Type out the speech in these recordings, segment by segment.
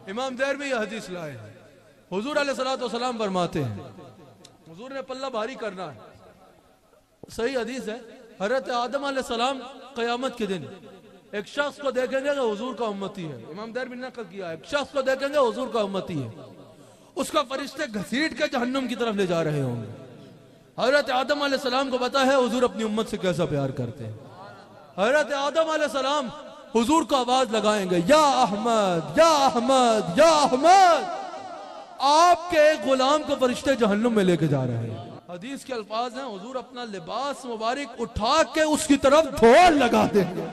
इमाम देहलवी यह हदीस लाए हैं। हुजूर अलैहिस्सलाम फरमाते हैं, हुजूर ने पल्ला भारी करना है, सही हदीस है। हजरत आदम अलैहिस्सलाम क़यामत के दिन एक शख्स को देखेंगे कि हुजूर का उम्मती है। इमाम देहलवी ने नकल किया है, एक शख्स को देखेंगे हुजूर का उम्मती है, उसका फरिश्ते घसीट के जहन्नुम की तरफ ले जा रहे होंगे। हजरत आदम अलैहिस्सलाम को पता है हुजूर अपनी उम्मत से कैसा प्यार करते हैं। हजरत आदम अलैहिस्सलाम हुजूर को आवाज लगाएंगे, या अहमद या अहमद या अहमद, आपके एक गुलाम को फरिश्ते जहन्नुम में लेके जा रहे हैं। हदीस के अल्फाज हैं, हुजूर अपना लिबास मुबारक उठा के उसकी तरफ धोल लगा देंगे।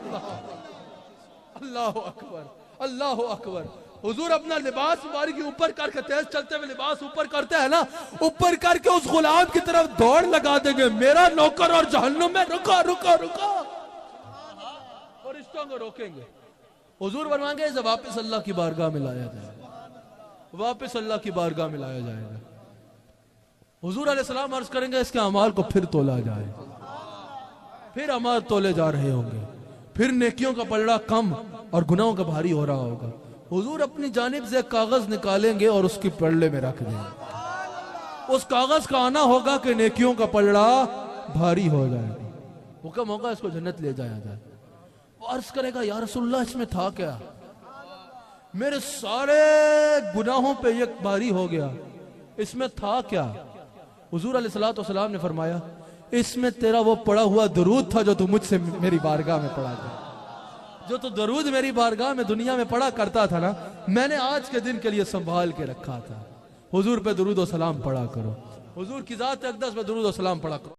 अल्लाह अकबर, अल्लाह अकबर। हुजूर अपना लिबास मुबारक ऊपर करके, तेज चलते हुए लिबास ऊपर करते हैं ना, ऊपर करके उस गुलाम की तरफ दौड़ लगा देंगे, मेरा नौकर और जहन्नुम में रुको रुको रुको, फरिश्तों को रोकेंगे। हुजूर फरमाएंगे इसे वापस अल्लाह की बारगाह में लाया जाएगा, वापस अल्लाह की बारगाह में लाया जाएगा। हुजूर अलैहिस्सलाम अर्ज करेंगे इसके अमाल को फिर तोला जाए, फिर अमाल तोले जा रहे होंगे, फिर नेकियों का पलड़ा कम और गुनाहों का भारी हो रहा होगा। हुजूर अपनी जानिब से कागज निकालेंगे और उसकी पलड़े में रख देंगे। उस कागज का आना होगा कि नेकियों का पलड़ा भारी हो जाएगा, हुक्म होगा इसको जन्नत ले जाया जाए। वो अर्ज करेगा या रसूलल्लाह इसमें था क्या, मेरे सारे गुनाहों पे ये भारी हो गया, इसमें था क्या। हुजूर अलैहिस्सलाम ने फरमाया इसमें तेरा वो पड़ा हुआ दरूद था जो तू मुझसे मेरी बारगाह में पढ़ा था, जो तू दरूद मेरी बारगाह में दुनिया में पढ़ा करता था ना, मैंने आज के दिन के लिए संभाल के रखा था। हुजूर पे दरूद और सलाम पढ़ा करो, हुजूर की जात अक़दस पे दरूद और सलाम पढ़ा करो।